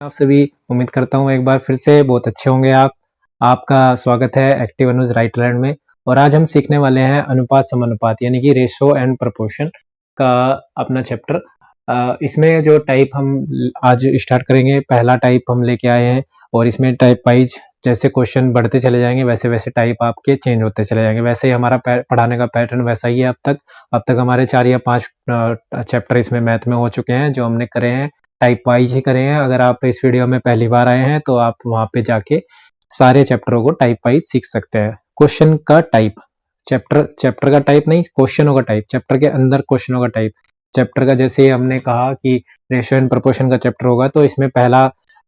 आप सभी उम्मीद करता हूँ एक बार फिर से बहुत अच्छे होंगे आप। आपका स्वागत है एक्टिव अनुज राइट लर्न में। और आज हम सीखने वाले हैं अनुपात समानुपात यानी कि रेशो एंड प्रोपोर्शन का अपना चैप्टर। इसमें जो टाइप हम आज स्टार्ट करेंगे, पहला टाइप हम लेके आए हैं और इसमें टाइप वाइज जैसे क्वेश्चन बढ़ते चले जाएंगे वैसे वैसे टाइप आपके चेंज होते चले जाएंगे। वैसे ही हमारा पढ़ाने का पैटर्न वैसा ही है। अब तक हमारे 4 या 5 चैप्टर इसमें मैथ में हो चुके हैं जो हमने करे हैं, टाइप वाइज ही करे हैं। अगर आप इस वीडियो में पहली बार आए हैं तो आप वहां पे जाके सारे चैप्टरों को टाइप वाइज सीख सकते हैं। क्वेश्चन का टाइप, चैप्टर का टाइप नहीं, क्वेश्चनों का टाइप, चैप्टर के अंदर क्वेश्चनों का टाइप। चैप्टर का जैसे हमने कहा कि रेशियो एंड प्रोपोर्शन का चैप्टर होगा तो इसमें पहला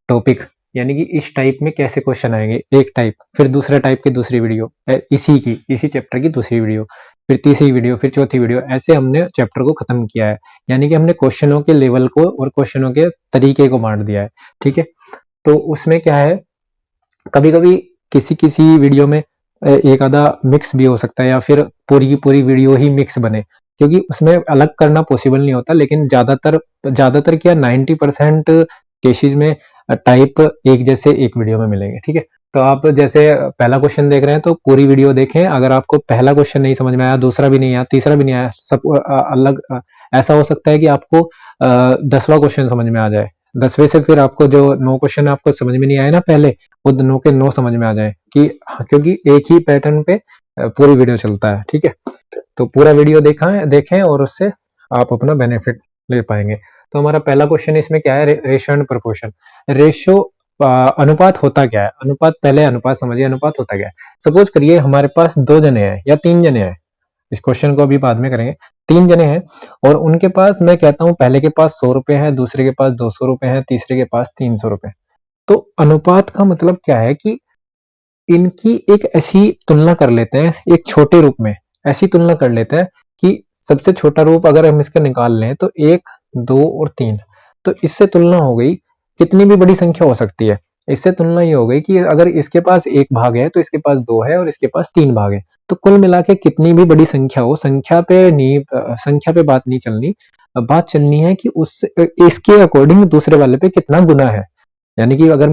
टॉपिक यानी कि इस टाइप में कैसे क्वेश्चन आएंगे, एक टाइप, फिर दूसरे टाइप की दूसरी वीडियो, इसी चैप्टर की दूसरी वीडियो, फिर तीसरी वीडियो, फिर चौथी वीडियो, ऐसे हमने चैप्टर को खत्म किया है। यानी कि हमने क्वेश्चनों के लेवल को और क्वेश्चनों के तरीके को बांट दिया है। ठीक है, तो उसमें क्या है, कभी कभी किसी किसी वीडियो में एक आधा मिक्स भी हो सकता है या फिर पूरी की पूरी वीडियो ही मिक्स बने, क्योंकि उसमें अलग करना पॉसिबल नहीं होता। लेकिन ज्यादातर क्या 90% केसेस में टाइप एक जैसे एक वीडियो में मिलेंगे। ठीक है, तो आप जैसे पहला क्वेश्चन देख रहे हैं तो पूरी वीडियो देखें। अगर आपको पहला क्वेश्चन नहीं समझ में आया, दूसरा भी नहीं आया, तीसरा भी नहीं आया, सब अलग ऐसा हो सकता है कि आपको 10वां क्वेश्चन समझ में आ जाए, 10वें से फिर आपको जो 9 क्वेश्चन आपको समझ में नहीं आए ना पहले, वो 9 के 9 समझ में आ जाए कि क्योंकि एक ही पैटर्न पे पूरी वीडियो चलता है। ठीक है, तो पूरा वीडियो देखें और उससे आप अपना बेनिफिट ले पाएंगे। तो हमारा पहला क्वेश्चन इसमें क्या है, रेशियो एंड प्रोपोर्शन। रेशियो अनुपात होता क्या है, पहले अनुपात समझिए, अनुपात होता क्या है। सपोज करिए हमारे पास 2 जने हैं या 3 जने हैं, इस क्वेश्चन को अभी बाद में करेंगे। 3 जने हैं और उनके पास, मैं कहता हूं पहले के पास 100 रुपए है, दूसरे के पास 200 रुपए है, तीसरे के पास 300 रुपए। तो अनुपात का मतलब क्या है कि इनकी एक ऐसी तुलना कर लेते हैं, एक छोटे रूप में ऐसी तुलना कर लेते हैं कि सबसे छोटा रूप अगर हम इसका निकाल लें तो 1, 2 और 3। तो इससे तुलना हो गई, कितनी भी बड़ी संख्या हो सकती है। इससे तुलना ये हो गई कि अगर इसके पास 1 भाग है तो इसके पास 2 है और इसके पास 3 भाग है। तो कुल मिला के कितनी भी बड़ी संख्या हो, संख्या पे बात नहीं चलनी, बात चलनी है कि इसके अकॉर्डिंग दूसरे वाले पे कितना गुना है। यानी कि अगर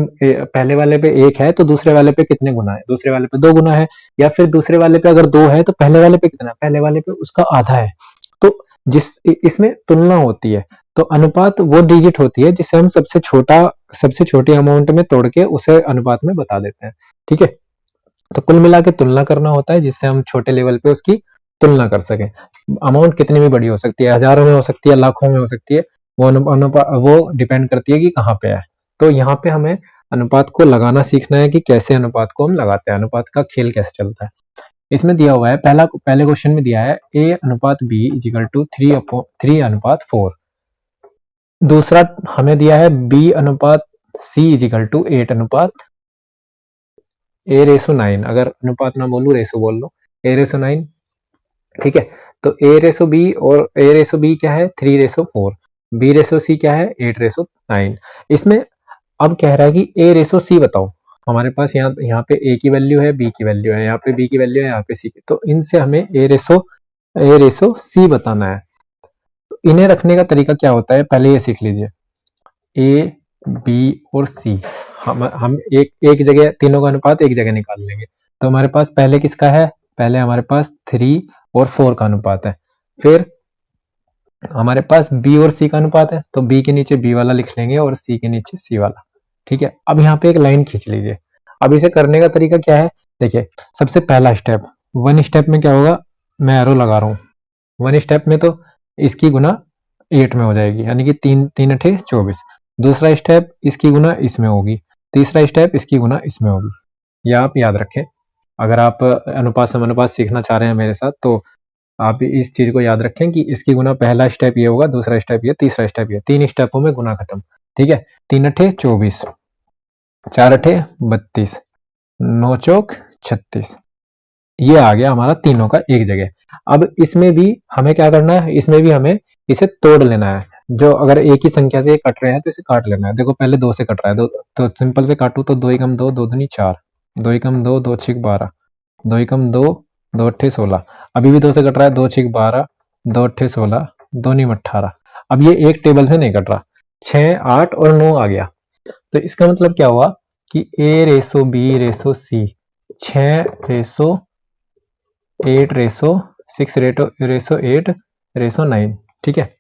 पहले वाले पे 1 है तो दूसरे वाले पे कितने गुना है, दूसरे वाले पे 2 गुना है। या फिर दूसरे वाले पे अगर 2 है तो पहले वाले पे कितना, पहले वाले पे उसका आधा है। तो इसमें तुलना होती है। तो अनुपात वो डिजिट होती है जिसे हम सबसे छोटी अमाउंट में तोड़ के उसे अनुपात में बता देते हैं। ठीक है, तो कुल मिला के तुलना करना होता है जिससे हम छोटे लेवल पे उसकी तुलना कर सकें। अमाउंट कितनी भी बड़ी हो सकती है, हजारों में हो सकती है, लाखों में हो सकती है, वो डिपेंड करती है कि कहाँ पे है। तो यहाँ पे हमें अनुपात को लगाना सीखना है कि कैसे अनुपात को हम लगाते हैं, अनुपात का खेल कैसे चलता है। इसमें दिया हुआ है, पहले क्वेश्चन में दिया है a अनुपात b इजिकल टू 3 अनुपात 4। दूसरा हमें दिया है b अनुपात c इजिकल टू 8 अनुपात a/9। अगर अनुपात ना बोलूं रेसो बोल लो, a/9। ठीक है, तो a/b और a/b क्या है 3/4, b/c क्या है 8/9। इसमें अब कह रहा है कि a/c बताओ। हमारे पास यहाँ पे a की वैल्यू है, b की वैल्यू है, यहाँ पे b की वैल्यू है, यहाँ पे c की। तो इनसे हमें a/c बताना है। तो इन्हें रखने का तरीका क्या होता है, पहले ये सीख लीजिए। a, b और c हम एक जगह तीनों का अनुपात एक जगह निकाल लेंगे। तो हमारे पास पहले किसका है, पहले हमारे पास 3 और 4 का अनुपात है। फिर हमारे पास b और c का अनुपात है, तो b के नीचे b वाला लिख लेंगे और c के नीचे c वाला। ठीक है, अब यहाँ पे एक लाइन खींच लीजिए। अब इसे करने का तरीका क्या है, देखिए सबसे पहला स्टेप, 1 स्टेप में क्या होगा, मैं एरो लगा रहा हूँ। 1 स्टेप में तो इसकी गुना 8 में हो जाएगी, यानी कि 3 अठे 24। दूसरा स्टेप इसकी गुना इसमें होगी, तीसरा स्टेप इसकी गुना इसमें होगी। यह आप याद रखें। अगर आप अनुपात समानुपात सीखना चाह रहे हैं मेरे साथ तो आप इस चीज को याद रखें कि इसकी गुना पहला स्टेप ये होगा, दूसरा स्टेप ये, तीसरा स्टेप ये, 3 स्टेपों में गुना खत्म। ठीक है, 3 अठे 24, 4 अठे 32, 9 चौक 36। ये आ गया हमारा तीनों का एक जगह। अब इसमें भी हमें क्या करना है, इसमें भी हमें इसे तोड़ लेना है। जो अगर एक ही संख्या से कट रहे हैं तो इसे काट लेना है। देखो पहले 2 से कट रहा है, तो सिंपल से काटू तो 2 एकम 2, 2 दूनी 4, 2 एकम 2, 2 छिक 12, 2 एकम 2, 2 अट्ठे 16। अभी भी 2 से कट रहा है, 2 छिक 12, 2 अट्ठे 16, 2 नीम 18। अब ये एक टेबल से नहीं कट रहा, 6, 8 और 9 आ गया। तो इसका मतलब क्या हुआ कि A Resso B ratio C 6 ratio 8 ratio 6 ratio 8 ratio 9, ठीक है।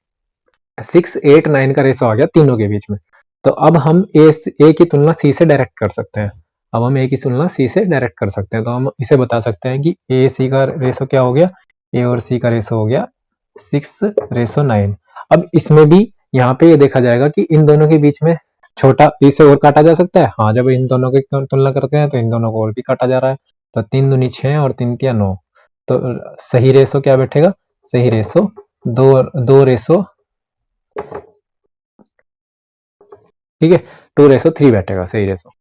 6 8 9 का रेसो आ गया तीनों के बीच में। तो अब हम ए की तुलना सी से डायरेक्ट कर सकते हैं। अब हम ए की तुलना सी से डायरेक्ट कर सकते हैं, तो हम इसे बता सकते हैं कि ए सी का रेसो क्या हो गया, ए और सी का रेसो हो गया 6 रेसो 9। अब इसमें भी यहाँ पे ये देखा जाएगा कि इन दोनों के बीच में छोटा इसे और काटा जा सकता है। हाँ, जब इन दोनों की तुलना करते हैं तो इन दोनों को और भी काटा जा रहा है। तो 3 दूनी 6 और 3 तिया 9। तो सही रेसो क्या बैठेगा, सही रेसो 2 रेसो, ठीक है, 2 रेसो 3 बैठेगा सही रेसो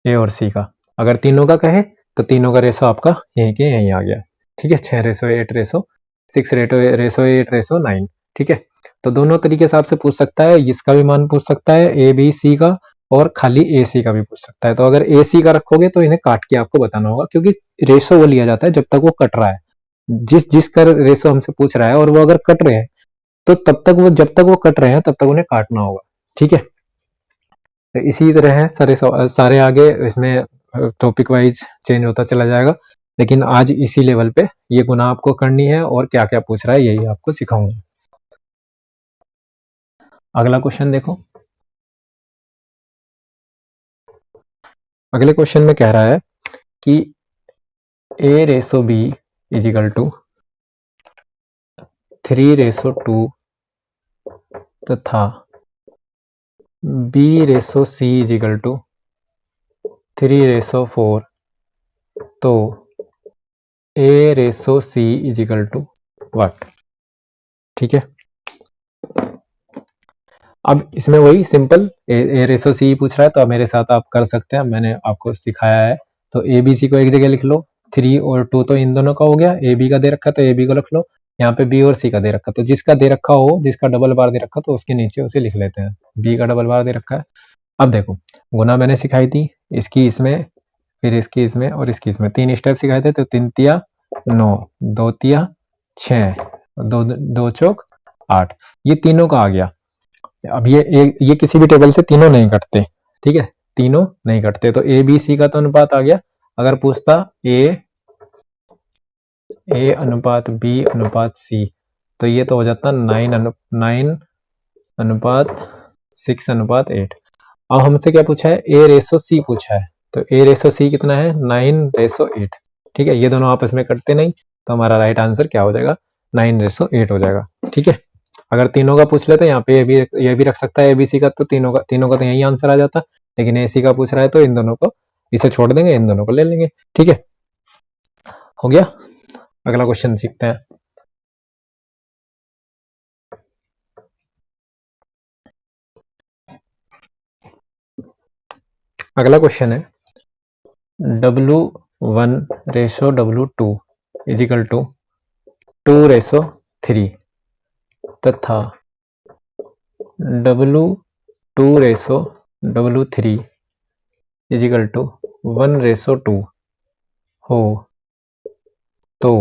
ए और सी का। अगर तीनों का कहे तो तीनों का रेसो आपका यहीं के यहीं आ गया, ठीक है। 6 रेसो 8 रेसो 6 रेसो 8 रेसो 9, ठीक है। तो दोनों तरीके से आपसे पूछ सकता है, इसका भी मान पूछ सकता है ए बी सी का, और खाली ए सी का भी पूछ सकता है। तो अगर ए सी का रखोगे तो इन्हें काट के आपको बताना होगा, क्योंकि रेसो वो लिया जाता है जब तक वो कट रहा है। जिसका रेसो हमसे पूछ रहा है और वो अगर कट रहे हैं तो तब तक वो, जब तक वो कट रहे हैं तब तक उन्हें काटना होगा, ठीक है। तो इसी तरह है सारे आगे इसमें टॉपिक वाइज चेंज होता चला जाएगा, लेकिन आज इसी लेवल पे ये गुना आपको करनी है और क्या क्या पूछ रहा है यही आपको सिखाऊंगा। अगला क्वेश्चन देखो। अगले क्वेश्चन में कह रहा है कि a Resso b equal to 3 ratio 2 तथा b ratio c equal to 3 ratio 4, तो a ratio c equal to what, ठीक है। अब इसमें वही सिंपल ए रेसो सी पूछ रहा है, तो अब मेरे साथ आप कर सकते हैं, मैंने आपको सिखाया है। तो ए बी सी को एक जगह लिख लो, 3 और 2 तो इन दोनों का हो गया, ए बी का दे रखा तो ए बी को लिख लो, यहाँ पे बी और सी का दे रखा, तो जिसका दे रखा हो, जिसका डबल बार दे रखा तो उसके नीचे उसे लिख लेते हैं। बी का डबल बार दे रखा है। अब देखो गुना मैंने सिखाई थी, इसकी इसमें, फिर इसकी इसमें और इसकी इसमें, 3 स्टेप सिखाए थे। तो 3 तिया 9, 2 तिया 6, 2 चौक 8, ये तीनों का आ गया। अब ये किसी भी टेबल से तीनों नहीं कटते, ठीक है, तीनों नहीं कटते। तो ए बी सी का तो अनुपात आ गया। अगर पूछता ए अनुपात बी अनुपात सी, तो ये तो हो जाता 9 अनुपात 6 अनुपात 8। अब हमसे क्या पूछा है, ए रेसो सी पूछा है। तो ए रेसो सी कितना है, 9 रेसो 8, ठीक है। ये दोनों आपस में कटते नहीं, तो हमारा राइट आंसर क्या हो जाएगा, 9 रेसो 8 हो जाएगा, ठीक है। अगर तीनों का पूछ लेते, यहाँ पे ये भी रख सकता है एबीसी का, तो तीनों का तो यही आंसर आ जाता। लेकिन एसी का पूछ रहा है तो इन दोनों को इसे छोड़ देंगे, इन दोनों को ले लेंगे, ठीक है। हो गया। अगला क्वेश्चन सीखते हैं। अगला क्वेश्चन है W1 ratio W2 is equal to 2 ratio 3 तथा W2 ratio W3 is equal to 1 ratio 2 हो, तो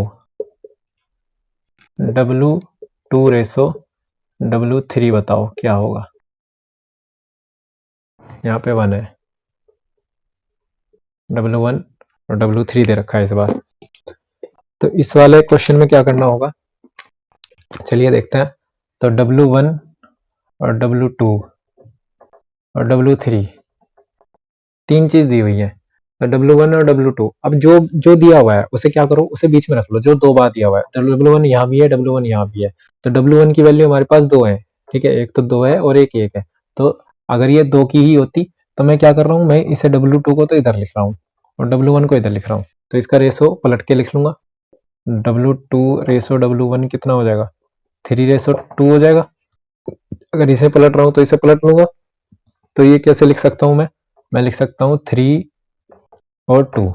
W2 रेशो W3 बताओ क्या होगा। यहाँ पे 1 है, W1 और W3 दे रखा है इस बार। तो इस वाले क्वेश्चन में क्या करना होगा, चलिए देखते हैं। तो W1 और W2 और W3 तीन चीज दी हुई है। तो W1 और W2, अब जो दिया हुआ है उसे क्या करो, उसे बीच में रख लो, जो 2 बार दिया हुआ है। तो W1 यहाँ भी है, W1 यहाँ भी है, तो W1 की वैल्यू हमारे पास 2 है, ठीक है, एक तो 2 है और एक 1 है। तो अगर ये 2 की ही होती तो मैं क्या कर रहा हूँ, मैं इसे W2 को तो इधर लिख रहा हूँ और W1 को इधर लिख रहा हूँ, तो इसका रेशो पलट के लिख लूंगा। W2 रेशो W1 कितना हो जाएगा, 3 रेशो 2 हो जाएगा। अगर इसे पलट रहा हूँ तो इसे पलट लूंगा, तो ये कैसे लिख सकता हूँ मैं लिख सकता हूँ 3 और 2,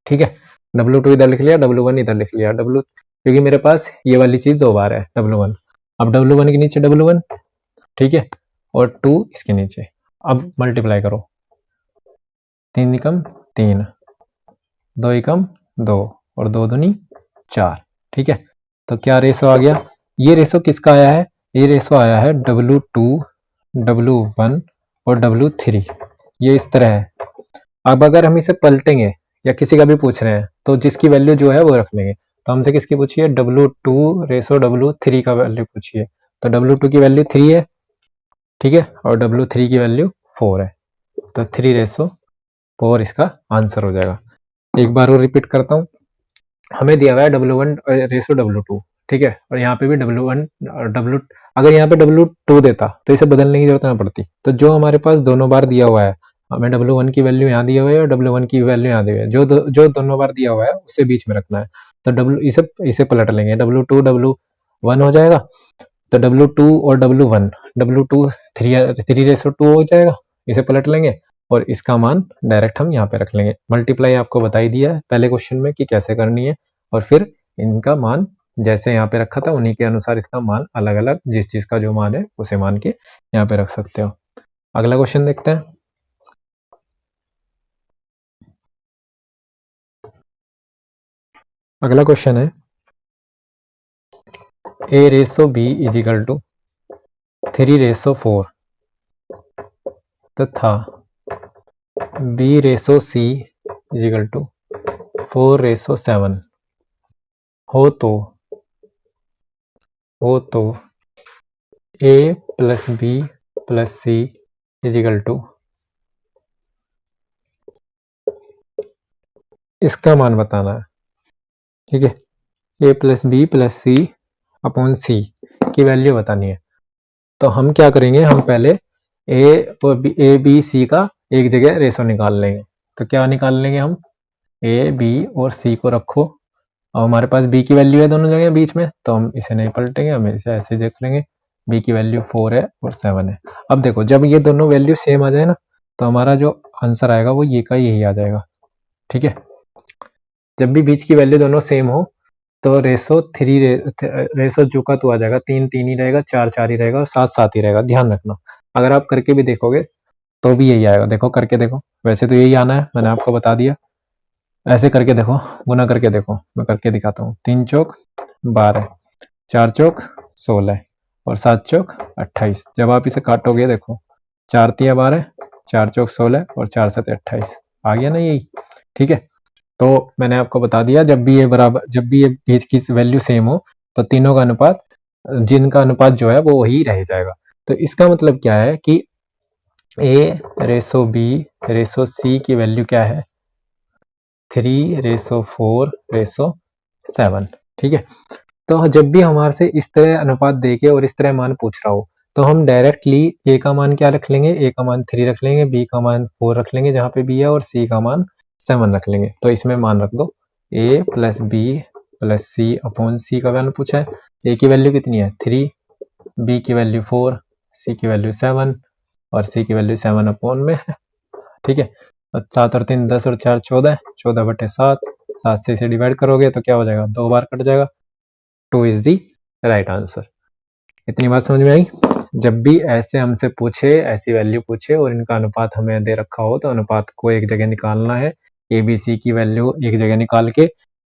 ठीक है। W2 इधर लिख लिया, W1 इधर लिख लिया, क्योंकि मेरे पास ये वाली चीज 2 बार है W1। अब W1 के नीचे W1, ठीक है, और 2 इसके नीचे। अब मल्टीप्लाई करो, 3 एकम 3, 2 एकम 2 और 2 दूनी 4, ठीक है। तो क्या रेशो आ गया, ये रेशो किसका आया है, ये रेशो आया है W2 W1 और W3, ये इस तरह है। अब अगर हम इसे पलटेंगे या किसी का भी पूछ रहे हैं तो जिसकी वैल्यू जो है वो रख लेंगे। तो हमसे किसकी पूछिए, W2 रेसो W3 का वैल्यू पूछिए। तो W2 की वैल्यू 3 है, ठीक है, और W3 की वैल्यू 4 है, तो 3 रेसो 4 इसका आंसर हो जाएगा। एक बार और रिपीट करता हूँ, हमें दिया हुआ है W1 रेसो W2, ठीक है, और यहाँ पे भी W1 और W, अगर यहाँ पे W2 देता तो इसे बदलने की जरूरत ना पड़ती। तो जो हमारे पास दोनों बार दिया हुआ है, हमें W1 की वैल्यू यहाँ दिया हुआ है और W1 की वैल्यू यहाँ दी हुई है, जो दोनों बार दिया हुआ है उसे बीच में रखना है। तो इसे पलट लेंगे, W2 W1 हो जाएगा, तो W2 और W1, W2 3 रेसो 2 हो जाएगा, इसे पलट लेंगे और इसका मान डायरेक्ट हम यहाँ पे रख लेंगे। मल्टीप्लाई आपको बता ही दिया है पहले क्वेश्चन में कि कैसे करनी है, और फिर इनका मान जैसे यहाँ पे रखा था उन्हीं के अनुसार इसका मान अलग अलग, जिस चीज का जो मान है उसे मान के यहाँ पे रख सकते हो। अगला क्वेश्चन देखते हैं। अगला क्वेश्चन है A Resso B is equal to 3 ratio 4 तथा B ratio C is equal to 4 ratio 7 हो तो A plus B plus C is equal to, इसका मान बताना है, ठीक है, A plus B plus C upon C की वैल्यू बतानी है। तो हम क्या करेंगे, हम पहले ए बी सी का एक जगह रेशो निकाल लेंगे। तो क्या निकाल लेंगे हम, ए बी और सी को रखो, और हमारे पास बी की वैल्यू है दोनों जगह बीच में, तो हम इसे नहीं पलटेंगे, हम इसे ऐसे देख लेंगे, बी की वैल्यू 4 है और 7 है। अब देखो जब ये दोनों वैल्यू सेम आ जाए ना, तो हमारा जो आंसर आएगा वो ये का यही आ जाएगा, ठीक है। जब भी बीच की वैल्यू दोनों सेम हो तो रेसो जो का तो आ जाएगा, 3 3 ही रहेगा, 4 4 ही रहेगा और 7 7 ही रहेगा, ध्यान रखना। अगर आप करके भी देखोगे तो भी यही आएगा, देखो करके देखो, वैसे तो यही आना है, मैंने आपको बता दिया। ऐसे करके देखो, गुना करके देखो, मैं करके दिखाता हूँ। 3 चौक 12, 4 चौक 16 और 7 चौक 28। जब आप इसे काटोगे देखो, 4 तिया 12, 4 चौक 16 और 4 7 28, आ गया ना यही, ठीक है। तो मैंने आपको बता दिया, जब भी ये बीच की वैल्यू सेम हो तो तीनों का अनुपात, जिनका अनुपात जो है वो वही रह जाएगा। तो इसका मतलब क्या है कि ए रेसो बी रेसो सी की वैल्यू क्या है, 3 रेसो 4 रेसो 7, ठीक है। तो जब भी हमारे से इस तरह अनुपात देके और इस तरह मान पूछ रहा हो, तो हम डायरेक्टली ए का मान क्या रख लेंगे, ए का मान 3 रख लेंगे, बी का मान 4 रख लेंगे जहाँ पे बी है, और सी का मान 7 रख लेंगे। तो इसमें मान रख दो ए प्लस बी प्लस सी अपॉन सी का मान पूछा है, ए की वैल्यू कितनी है 3, बी की वैल्यू 4, सी की वैल्यू 7 और सी की वैल्यू 7 अपॉन में है, ठीक है। 7 और 3 10 और 4 14, 14/7, 7 से इसे डिवाइड करोगे तो क्या हो जाएगा, 2 बार कट जाएगा, 2 इज दी राइट आंसर। इतनी बात समझ में आई। जब भी ऐसे हमसे पूछे, ऐसी वैल्यू पूछे और इनका अनुपात हमें दे रखा हो, तो अनुपात को एक जगह निकालना है, ए बी सी की वैल्यू एक जगह निकाल के,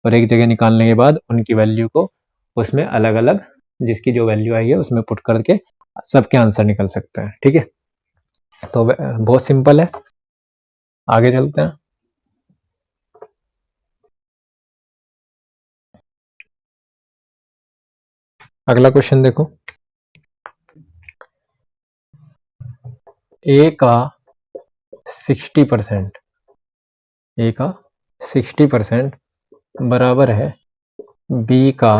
और एक जगह निकालने के बाद उनकी वैल्यू को उसमें अलग अलग, जिसकी जो वैल्यू आई है उसमें पुट करके सबके आंसर निकल सकते हैं, ठीक है। तो बहुत सिंपल है, आगे चलते हैं। अगला क्वेश्चन देखो, ए का 60%, ए का 60% बराबर है बी का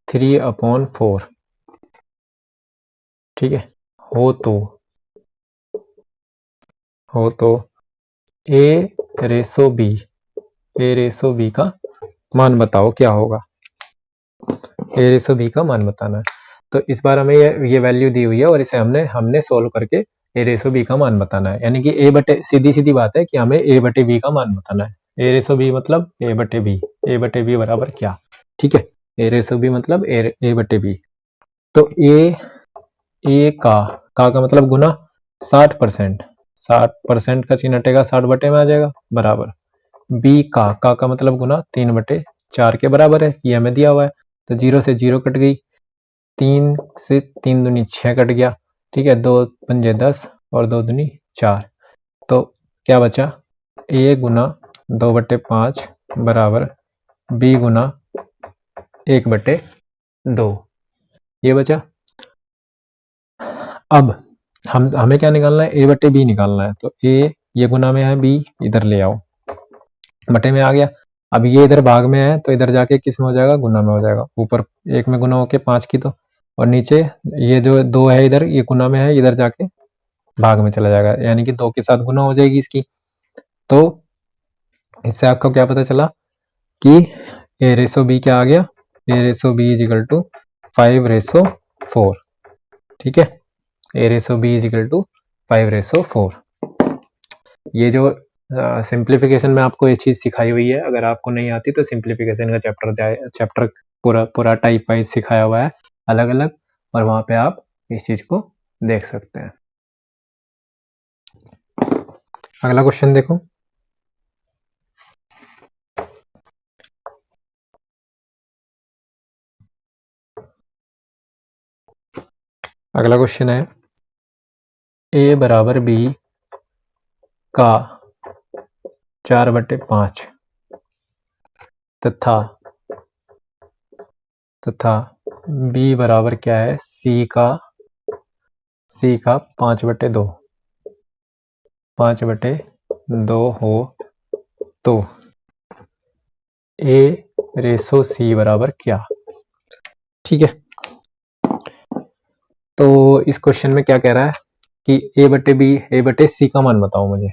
3/4, ठीक है। हो तो ए रेसो बी का मान बताओ क्या होगा, ए रेसो बी का मान बताना है। तो इस बार हमें ये वैल्यू दी हुई है और इसे हमने सोल्व करके ए रेसो बी का मान बताना है, यानी कि ए बटे, सीधी सीधी बात है कि हमें ए बटे बी का मान बताना है। ए रेसो बी मतलब ए बटे बी बराबर क्या, ठीक है। ए रेसो बी मतलब ए बटे बी। तो ए का मतलब गुना 60%, 60% का चिन्ह हटेगा, 60 बटे में आ जाएगा, बराबर बी का मतलब गुना 3/4 के बराबर है, ये हमें दिया हुआ है। तो 0 से 0 कट गई, 3 से 3 दूनी 6 कट गया, ठीक है, 2 पंजे 10 और 2 दूनी 4। तो क्या बचा, a गुना 2/5 बराबर b गुना 1/2, ये बचा। अब हमें क्या निकालना है, a/b निकालना है। तो a ये गुना में है, b इधर ले आओ, बटे में आ गया। अब ये इधर भाग में है तो इधर जाके किस में हो जाएगा, गुना में हो जाएगा। ऊपर 1 में गुना होके 5 की, तो और नीचे ये जो 2 है इधर, ये गुना में है, इधर जाके भाग में चला जाएगा, यानी कि 2 के साथ गुना हो जाएगी इसकी। तो इससे आपको क्या पता चला कि a/b क्या आ गया, a/b इज इक्वल टू 5/4। ठीक है, a/b इज इक्वल टू 5/4। ये जो सिंप्लीफिकेशन में आपको ये चीज़ सिखाई हुई है, अगर आपको नहीं आती तो सिंप्लीफिकेशन का चैप्टर पूरा टाइप वाइज सिखाया हुआ है अलग अलग, और वहाँ पे आप इस चीज़ को देख सकते हैं। अगला क्वेश्चन देखो, अगला क्वेश्चन है a बराबर b का 4/5 तथा b बराबर क्या है, c का 5/2 हो तो a/c बराबर क्या। ठीक है, तो इस क्वेश्चन में क्या कह रहा है कि a/c का मान बताओ मुझे,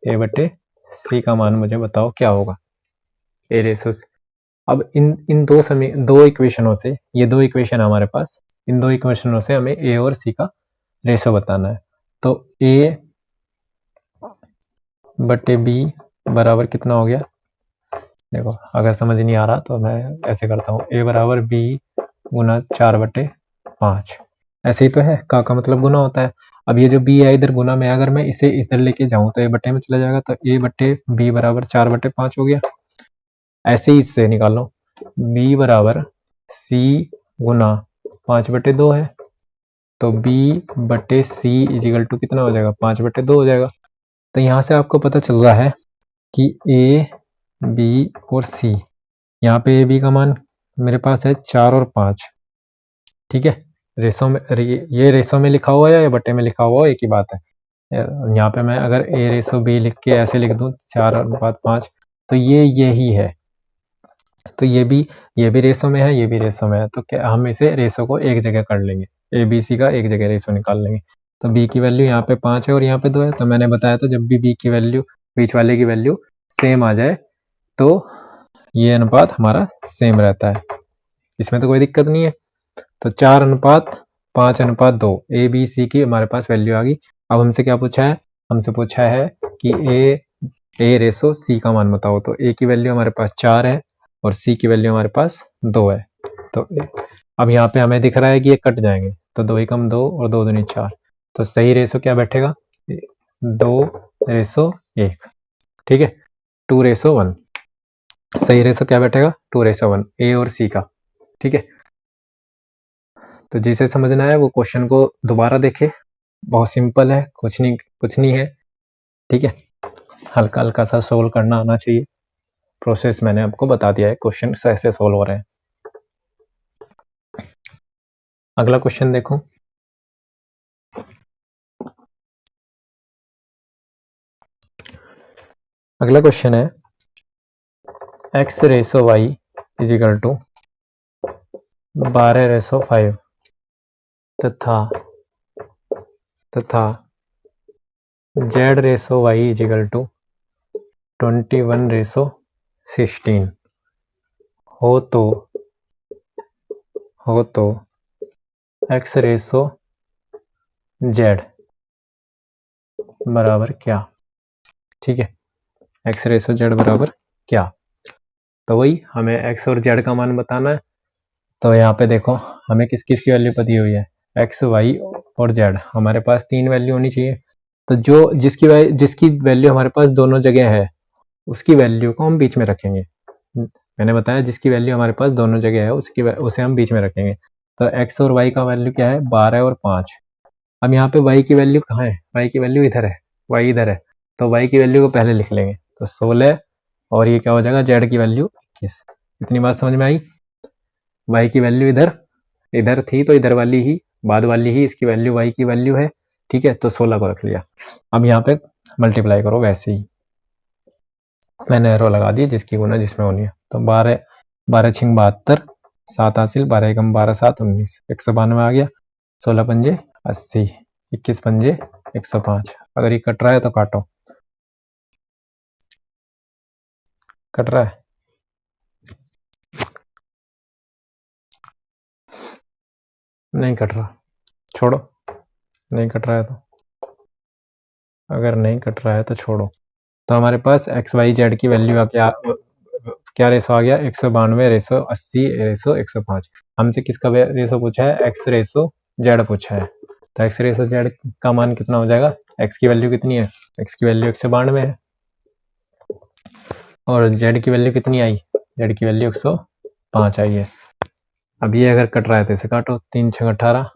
a/c का मान मुझे बताओ क्या होगा, a/c। अब इन दो इक्वेशनों से, ये 2 इक्वेशन है हमारे पास, इन 2 इक्वेशनों से हमें a और c का रेशो बताना है। तो a/b बराबर कितना हो गया, देखो अगर समझ नहीं आ रहा तो मैं ऐसे करता हूँ, a बराबर b गुना 4/5, ऐसे ही तो है, का मतलब गुना होता है। अब ये जो b है इधर गुना में, अगर मैं इसे इधर लेके जाऊं तो a बटे में चला जाएगा, तो a/b बराबर 4/5 हो गया। ऐसे ही इससे निकालो, b बराबर c गुना 5/2 है, तो b/c इजिकल टू कितना हो जाएगा, 5/2 हो जाएगा। तो यहाँ से आपको पता चल रहा है कि a, b और c, यहाँ पे a b का मान मेरे पास है 4 और 5। ठीक है, रेशो में, ये रेशो में लिखा हुआ है या बटे में लिखा हुआ है, एक ही बात है। यहाँ पे मैं अगर a/b लिख के ऐसे लिख दूं 4/5, तो ये यही है। तो ये भी रेशो में है, ये भी रेशो में है, तो क्या हम इसे रेशो को एक जगह कर लेंगे, ए बी सी का एक जगह रेशो निकाल लेंगे। तो b की वैल्यू यहाँ पे 5 है और यहाँ पे 2 है। तो मैंने बताया था जब भी b की वैल्यू, बीच वाले की वैल्यू सेम आ जाए तो ये अनुपात हमारा सेम रहता है, इसमें तो कोई दिक्कत नहीं है। तो 4:5:2 ए बी सी की हमारे पास वैल्यू आ गई। अब हमसे क्या पूछा है, हमसे पूछा है कि a/c का मान बताओ। तो a की वैल्यू हमारे पास 4 है और c की वैल्यू हमारे पास 2 है। तो अब यहाँ पे हमें दिख रहा है कि ये कट जाएंगे, तो 2 एकम 2 और 2 दूनी 4, तो सही रेशो क्या बैठेगा, 2:1। ठीक है, 2:1, सही रेशो क्या बैठेगा, 2:1, ए और सी का। ठीक है, तो जिसे समझना है वो क्वेश्चन को दोबारा देखे, बहुत सिंपल है, कुछ नहीं है। ठीक है, हल्का हल्का सा सोल्व करना आना चाहिए। प्रोसेस मैंने आपको बता दिया है, क्वेश्चन ऐसे सोल्व हो रहे हैं। अगला क्वेश्चन देखो, अगला क्वेश्चन है x/y इजिकल टू 12/5 तथा z/y इजिकल टू 21/16 हो तो x/z बराबर क्या। ठीक है, x/z बराबर क्या, तो वही हमें x और z का मान बताना है। तो यहाँ पे देखो हमें किस किस की वैल्यू पता हुई है, x, y और z, हमारे पास 3 वैल्यू होनी चाहिए। तो जिसकी वैल्यू हमारे पास दोनों जगह है उसकी वैल्यू को हम बीच में रखेंगे। मैंने बताया जिसकी वैल्यू हमारे पास दोनों जगह है उसे हम बीच में रखेंगे। तो x और y का वैल्यू क्या है, 12 और 5। अब यहाँ पे y की वैल्यू कहाँ है, y की वैल्यू इधर है, y इधर है, तो y की वैल्यू को पहले लिख लेंगे, तो 16 और ये क्या हो जाएगा z की वैल्यू 21। इतनी बात समझ में आई। y की वैल्यू इधर इधर थी तो इधर वाली ही बाद वाली ही इसकी वैल्यू y की वैल्यू है, ठीक है, तो 16 को रख लिया। अब यहाँ पे मल्टीप्लाई करो वैसे ही, मैंने एरो लगा दी जिसकी गुना जिसमें होनी है, तो 12 12 छिंग 72, 7 हासिल, 12 एकम 12 7 19, 192 आ गया, 16 पंजे 80, 21 पंजे 105। अगर ये कट रहा है तो काटो, कट रहा है, नहीं कट रहा, छोड़ो, नहीं कट रहा है तो, अगर नहीं कट रहा है तो छोड़ो। तो हमारे पास एक्स वाई जेड की वैल्यू का क्या रेसो आ गया, 192 रेसो 80 रेसो 105। हमसे किसका रेसो पूछा है, एक्स रेसो जेड पूछा है, तो एक्स रेसो जेड का मान कितना हो जाएगा, एक्स की वैल्यू कितनी है, एक्स की वैल्यू 192 है, और जेड की वैल्यू कितनी आई, जेड की वैल्यू 105 आई है। अब ये अगर कट रहा है तो इसे काटो, 3 6 18,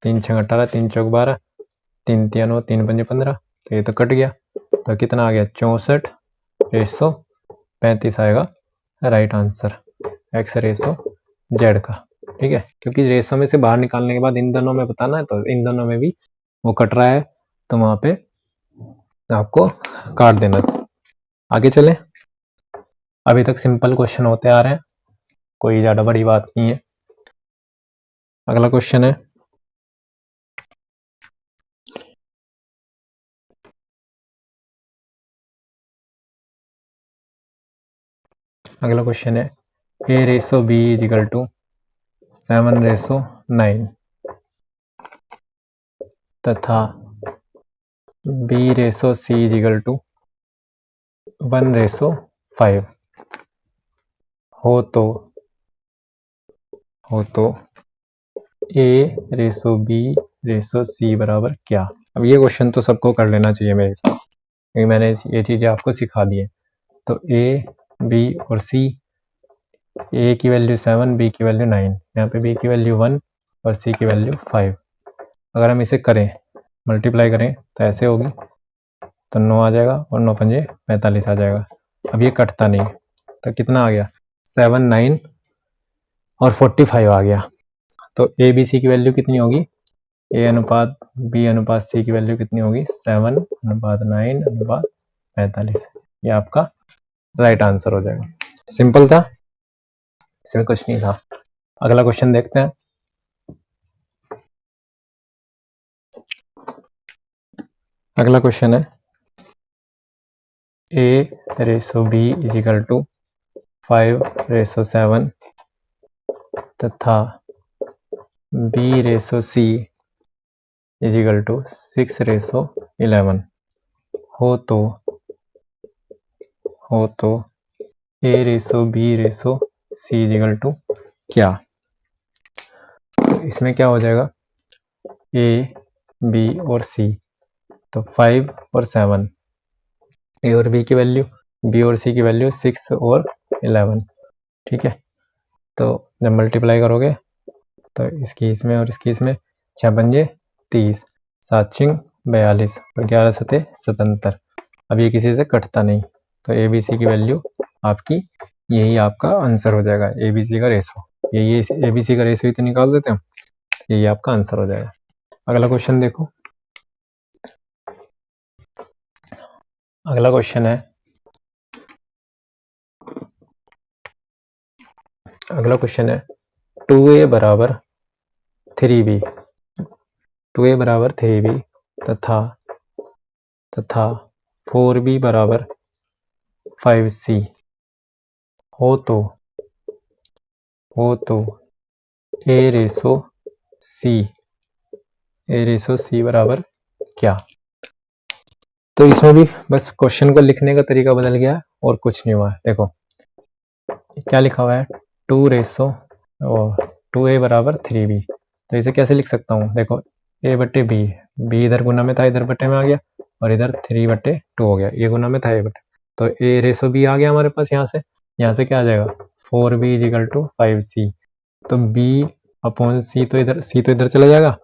3 6 18, 3 चौक 12, 3 3 9, 3 5 15, तो ये तो कट गया, तो कितना आ गया 64 रेसो 35 आएगा right answer X ratio Z का, ठीक है। क्योंकि रेसो में से बाहर निकालने के बाद इन दोनों में बताना है, तो इन दोनों में भी वो कट रहा है, तो वहां पे आपको काट देना। आगे चले, अभी तक सिंपल क्वेश्चन होते आ रहे हैं, कोई ज्यादा बड़ी बात नहीं है। अगला क्वेश्चन है, अगला क्वेश्चन है A ratio B is equal to 7 ratio 9 तथा B ratio C is equal to 1 ratio 5 हो तो A ratio B ratio C बराबर क्या। अब ये क्वेश्चन तो सबको कर लेना चाहिए मेरे हिसाब से, क्योंकि मैंने ये चीज़ें आपको सिखा दी है। तो ए बी और सी, ए की वैल्यू 7, बी की वैल्यू 9, यहाँ पे बी की वैल्यू 1 और सी की वैल्यू 5। अगर हम इसे करें मल्टीप्लाई करें तो ऐसे होगी, तो 9 आ जाएगा और 9 पंजे 45 आ जाएगा। अब ये कटता नहीं, तो कितना आ गया 7 9 और 45 आ गया। तो ए बी सी की वैल्यू कितनी होगी, ए अनुपात बी अनुपात सी की वैल्यू कितनी होगी 7 अनुपात 9 अनुपात 45। ये आपका राइट आंसर हो जाएगा। सिंपल था, इसमें कुछ नहीं था। अगला क्वेश्चन देखते हैं। अगला क्वेश्चन है A ratio B is equal to 5 ratio 7 तथा B ratio C is equal to 6 ratio 11 हो तो A ratio B ratio C is equal to क्या। तो इसमें क्या हो जाएगा, ए बी और सी, तो 5 और 7, ए और बी की वैल्यू, बी और सी की वैल्यू 6 और 11, ठीक है। तो जब मल्टीप्लाई करोगे तो इसकी इसमें और इसकी इसमें 6 पंजे 30, 7 छिंग 42 और 11 सते 77। अब ये किसी से कटता नहीं, तो ए बी सी की वैल्यू आपकी यही आपका आंसर हो जाएगा, ए बी सी का रेशो, ये ए बी सी का रेशो ही तो निकाल देते हैं, यही आपका आंसर हो जाएगा। अगला क्वेश्चन देखो, अगला क्वेश्चन है, अगला क्वेश्चन है 2a बराबर 3b, 2a बराबर 3b तथा 4b बराबर 5c हो तो ए रेसो सी बराबर क्या। तो इसमें भी बस क्वेश्चन को लिखने का तरीका बदल गया और कुछ नहीं हुआ है। देखो क्या लिखा हुआ है, 2 रेसो और 2a बराबर 3b, तो इसे कैसे लिख सकता हूँ, देखो a बटे b, b इधर गुना में था इधर बटे में आ गया, और इधर 3 बटे 2 हो गया, ये गुना में था ये बटे, तो a रेसो b आ गया हमारे पास। यहाँ से क्या आ जाएगा 4b is equal to 5c, तो b अपॉन c तो इधर चला जाएगा,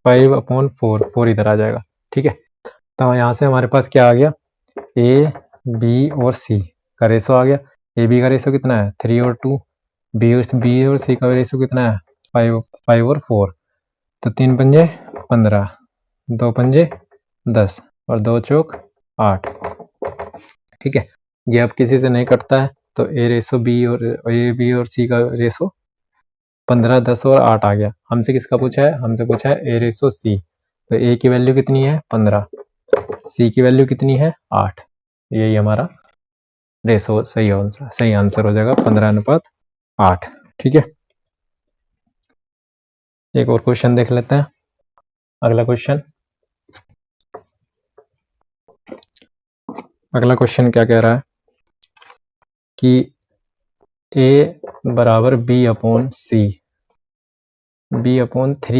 5/4, 4 इधर आ जाएगा। ठीक है, तो यहाँ से हमारे पास क्या आ गया, ए बी और सी का रेशो आ गया। ए बी का रेशो कितना है 3 और 2, बी और सी का रेशो कितना है 5 और 4। तो 3 पंजे 15, 2 पंजे 10 और 2 चौक 8। ठीक है, ये अब किसी से नहीं कटता है, तो ए बी और सी का रेशो 15, 10 और 8 आ गया। हमसे किसका पूछा है, हमसे पूछा है ए रेशो सी। तो ए की वैल्यू कितनी है 15, सी की वैल्यू कितनी है 8। यही हमारा रेशो सही आंसर हो जाएगा 15:8। ठीक है, एक और क्वेश्चन देख लेते हैं। अगला क्वेश्चन क्या कह रहा है कि ए बराबर B/3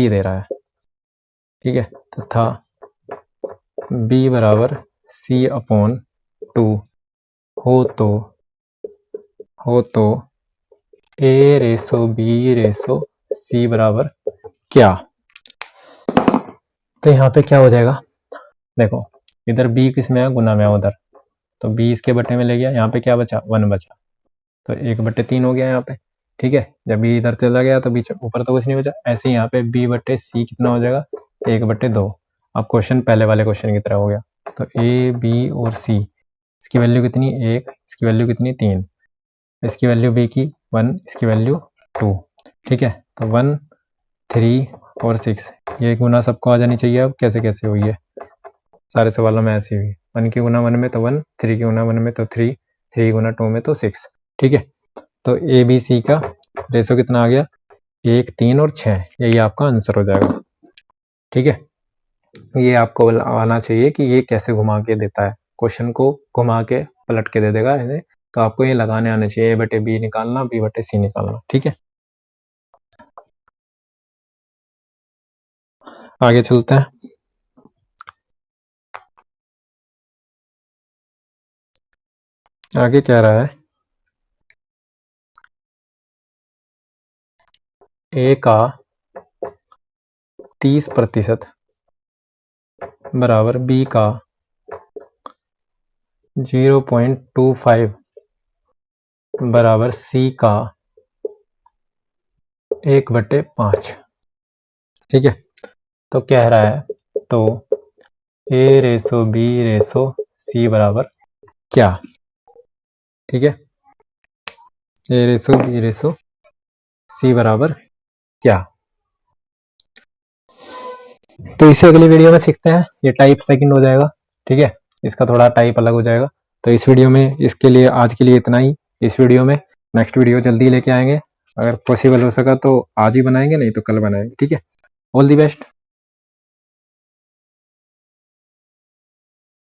दे रहा है। ठीक है, तथा B बराबर C/2 हो तो A ratio B ratio C बराबर क्या। तो यहाँ पे क्या हो जाएगा, देखो इधर B किस में है, गुना में है उधर, तो B इसके बटे में ले गया, यहाँ पे क्या बचा 1 बचा, तो 1/3 हो गया यहाँ पे। ठीक है, जब B इधर चला गया तो B ऊपर तो कुछ नहीं बचा। ऐसे ही यहाँ पे B/C कितना हो जाएगा 1/2। अब क्वेश्चन पहले वाले क्वेश्चन की तरह हो गया। तो A B और C, इसकी वैल्यू कितनी 1, इसकी वैल्यू कितनी 3, इसकी वैल्यू B की 1, इसकी वैल्यू 2। ठीक है, तो 1, 3 और 6, ये गुना सबको आ जानी चाहिए। अब कैसे कैसे हुई है, सारे सवालों में ऐसी हुई, 1 की गुना 1 में तो 1, 3 की गुना 1 में तो 3, 3 गुना 2 में तो 6। ठीक है, तो ए बी सी का रेशो कितना आ गया 1, 3 और 6, यही आपका आंसर हो जाएगा। ठीक है, ये आपको आना चाहिए कि ये कैसे घुमा के देता है, क्वेश्चन को घुमा के पलट के दे देगा इन्हें, तो आपको ये लगाने आने चाहिए A/B निकालना, B/C निकालना। ठीक है, आगे चलते हैं। आगे क्या रहा है, ए का 30% बराबर बी का 0.25 बराबर सी का 1/5। ठीक है, तो कह रहा है तो ए रेशो बी रेशो सी बराबर क्या। ठीक है, ए रेशो बी रेशो सी बराबर क्या। तो इसे अगली वीडियो में सीखते हैं, ये टाइप सेकंड हो जाएगा। ठीक है, इसका थोड़ा टाइप अलग हो जाएगा। तो इस वीडियो में इसके लिए आज के लिए इतना ही। इस वीडियो में नेक्स्ट वीडियो जल्दी लेके आएंगे, अगर पॉसिबल हो सका तो आज ही बनाएंगे, नहीं तो कल बनाएंगे। ठीक है, ऑल दी बेस्ट।